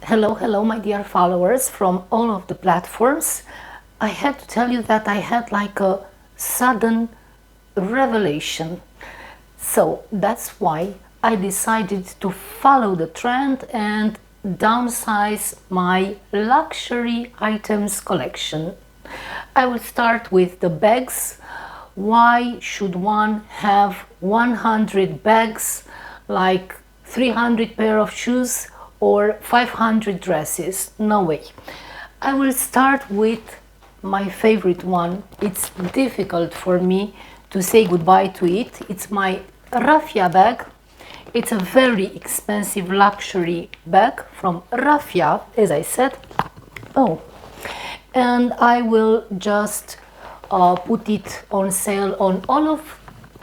Hello, my dear followers from all of the platforms. I had to tell you that I had like a sudden revelation. So that's why I decided to follow the trend and downsize my luxury items collection. I will start with the bags. Why should one have 100 bags, like 300 pair of shoes or 500 dresses? No way. I will start with my favorite one. It's difficult for me to say goodbye to it. It's my raffia bag. It's a very expensive luxury bag from Raffia, as I said. Oh, and I will just put it on sale on all of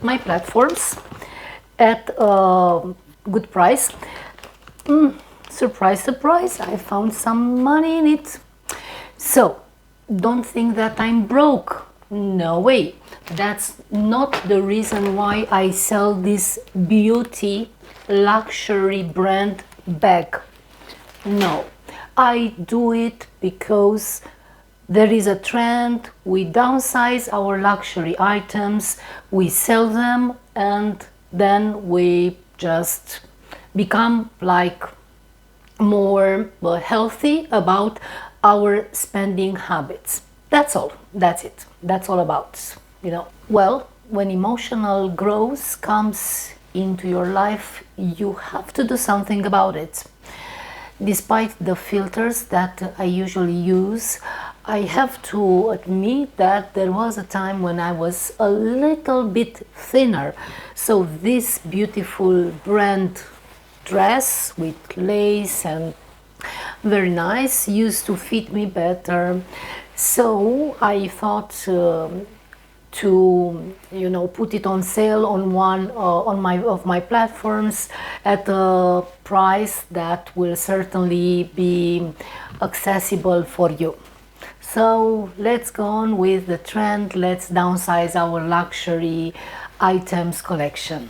my platforms at a good price. Surprise, surprise, I found some money in it. So don't think that I'm broke. No way. That's not the reason why I sell this beauty luxury brand bag. No, I do it because there is a trend. We downsize our luxury items, we sell them, and then we just become like more healthy about our spending habits. That's all. That's it. That's all about, Well, when emotional growth comes into your life, you have to do something about it. Despite the filters that I usually use, I have to admit that there was a time when I was a little bit thinner. So this beautiful brand dress with lace and very nice used to fit me better. So I thought to put it on sale on one on my platforms at a price that will certainly be accessible for you. So let's go on with the trend. Let's downsize our luxury items collection.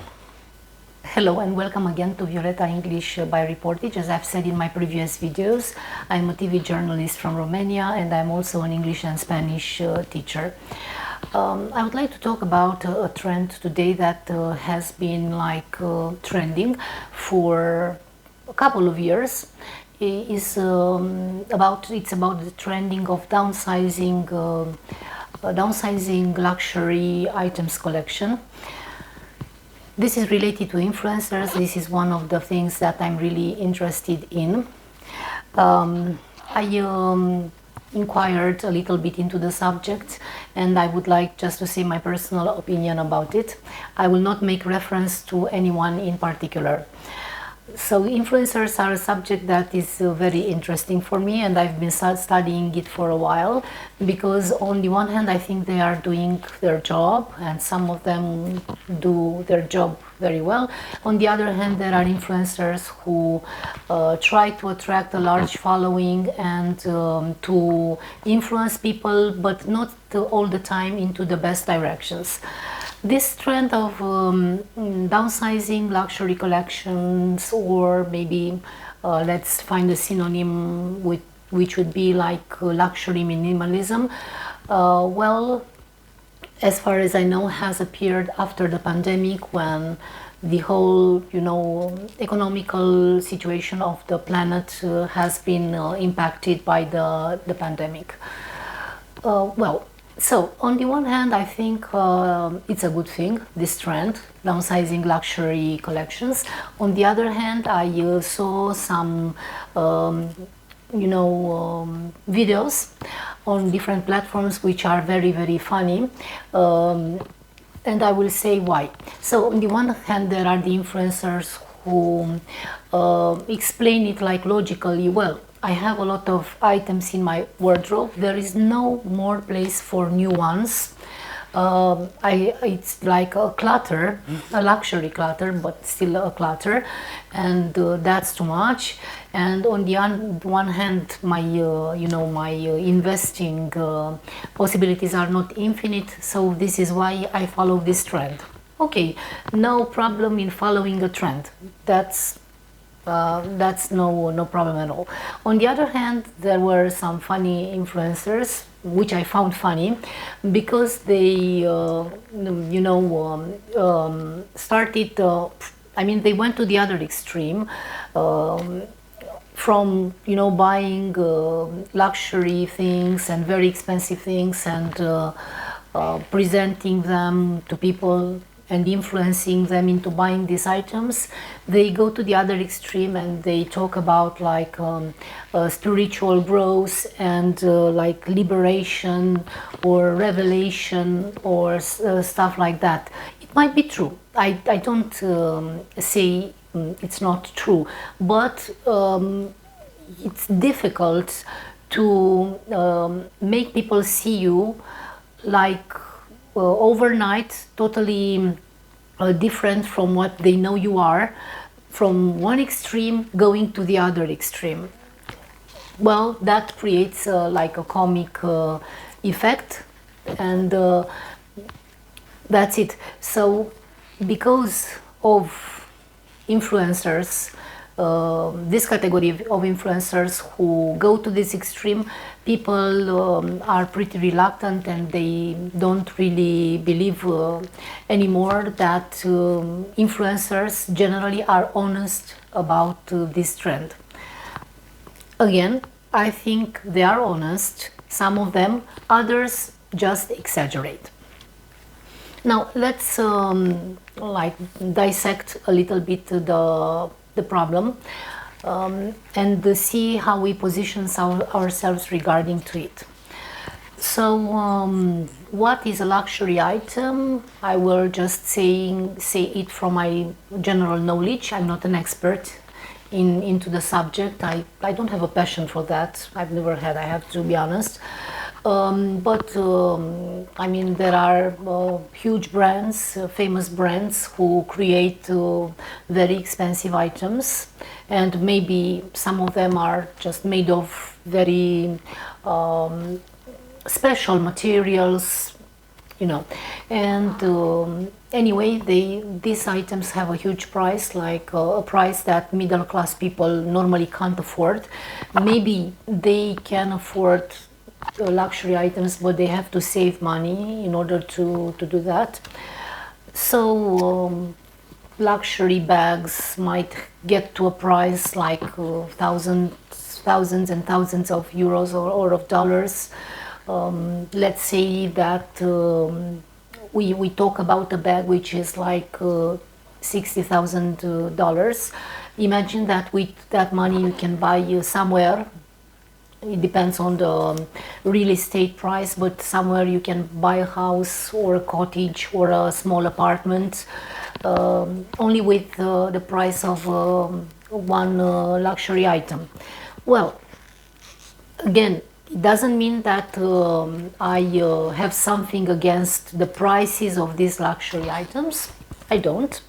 Hello and welcome again to Violeta English by Reportage. As I've said in my previous videos, I'm a TV journalist from Romania and I'm also an English and Spanish teacher. I would like to talk about a trend today that has been trending for a couple of years. It's about the trending of downsizing luxury items collection. This is related to influencers. This is one of the things that I'm really interested in. I inquired a little bit into the subject and I would like just to say my personal opinion about it. I will not make reference to anyone in particular. So influencers are a subject that is very interesting for me and I've been studying it for a while because on the one hand I think they are doing their job and some of them do their job very well. On the other hand, there are influencers who try to attract a large following and to influence people, but not all the time into the best directions. This trend of downsizing luxury collections, or maybe let's find a synonym which would be like luxury minimalism, well, as far as I know, has appeared after the pandemic when the whole, economical situation of the planet has been impacted by the pandemic. So on the one hand, I think it's a good thing, this trend, downsizing luxury collections. On the other hand, I saw some, videos on different platforms which are very, very funny. And I will say why. So on the one hand, there are the influencers who explain it like logically, well, I have a lot of items in my wardrobe. There is no more place for new ones. It's like a clutter, a luxury clutter, but still a clutter, and that's too much. And on the one hand, my investing possibilities are not infinite, so this is why I follow this trend. Okay, no problem in following a trend. That's That's no problem at all. On the other hand, there were some funny influencers, which I found funny, because they, started. I mean, they went to the other extreme. From buying luxury things and very expensive things and presenting them to people and influencing them into buying these items, they go to the other extreme and they talk about like spiritual growth and like liberation or revelation or stuff like that. It might be true. I don't say it's not true, but it's difficult to make people see you like overnight totally different from what they know you are, from one extreme going to the other extreme. Well, that creates like a comic effect, and that's it. So because of influencers, this category of influencers who go to this extreme, people are pretty reluctant and they don't really believe anymore that influencers generally are honest about this trend. Again, I think they are honest, some of them, others just exaggerate. Now let's like dissect a little bit the problem and see how we position ourselves regarding to it. So what is a luxury item? I will just say it from my general knowledge. I'm not an expert into the subject. I don't have a passion for that. I've never had, I have to be honest. But I mean, there are huge brands, famous brands who create very expensive items, and maybe some of them are just made of very special materials, and anyway, these items have a huge price, like a price that middle class people normally can't afford. Maybe they can afford luxury items, but they have to save money in order to do that. So luxury bags might get to a price like thousands and thousands of euros or of dollars. Let's say that we talk about a bag which is like $60,000. Imagine that with that money you can buy somewhere. It depends on the real estate price, but somewhere you can buy a house or a cottage or a small apartment only with the price of one luxury item. Well, again, it doesn't mean that I have something against the prices of these luxury items. I don't.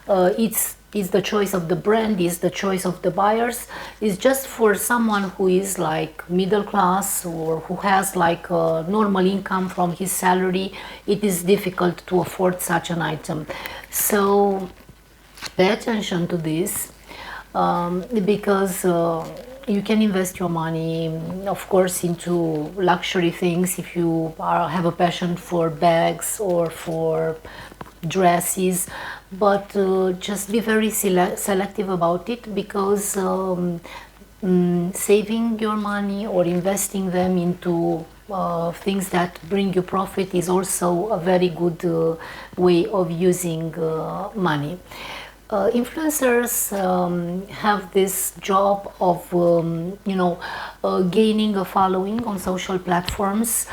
It's the choice of the brand, is the choice of the buyers. It's just for someone who is like middle class or who has like a normal income from his salary, it is difficult to afford such an item. So pay attention to this because you can invest your money, of course, into luxury things if you have a passion for bags or for dresses, but just be very selective about it, because saving your money or investing them into things that bring you profit is also a very good way of using money. Influencers have this job of gaining a following on social platforms,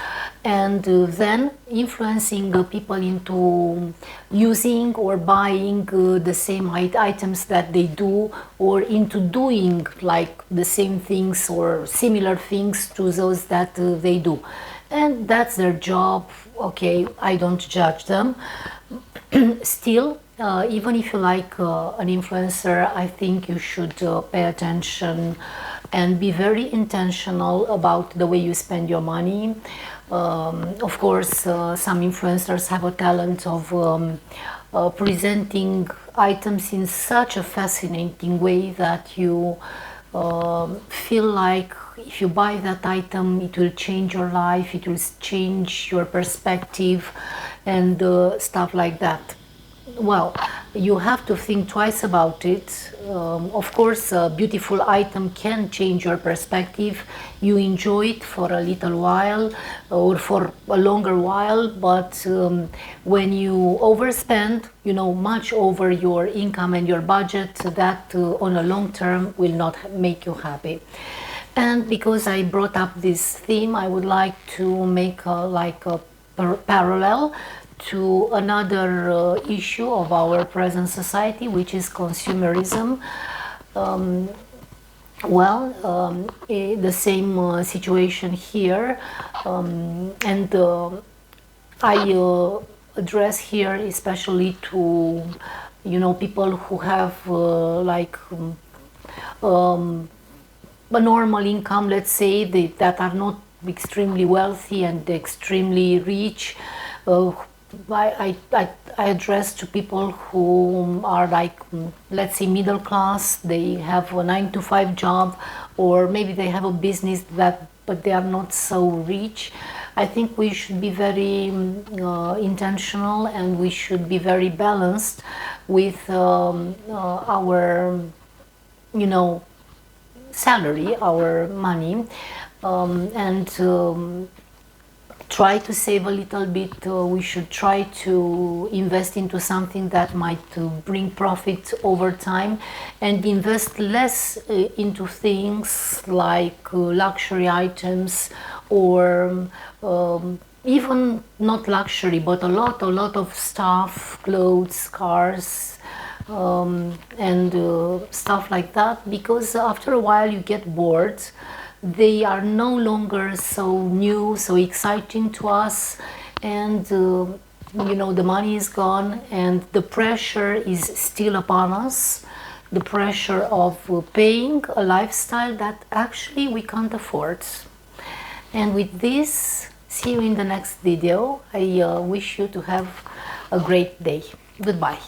and then influencing people into using or buying the same items that they do, or into doing like the same things or similar things to those that they do. And that's their job. Okay, I don't judge them. Still, even if you like an influencer, I think you should pay attention and be very intentional about the way you spend your money. Of course, some influencers have a talent of presenting items in such a fascinating way that you feel like if you buy that item, it will change your life, it will change your perspective, and stuff like that. Well, you have to think twice about it. Of course, a beautiful item can change your perspective. You enjoy it for a little while or for a longer while, but when you overspend, much over your income and your budget, that on a long term will not make you happy. And because I brought up this theme, I would like to make a parallel to another issue of our present society, which is consumerism. The same situation here, and I address here especially to people who have a normal income, let's say, that are not extremely wealthy and extremely rich. I address to people who are let's say, middle class. They have a 9-to-5 job, or maybe they have a business but they are not so rich. I think we should be very intentional, and we should be very balanced with our salary, our money, and try to save a little bit. We should try to invest into something that might bring profit over time, and invest less into things like luxury items, or even not luxury, but a lot of stuff, clothes, cars, and stuff like that, because after a while you get bored. They are no longer so new, so exciting to us, and the money is gone, and the pressure is still upon us, the pressure of paying a lifestyle that actually we can't afford. And with this, see you in the next video. I wish you to have a great day. Goodbye.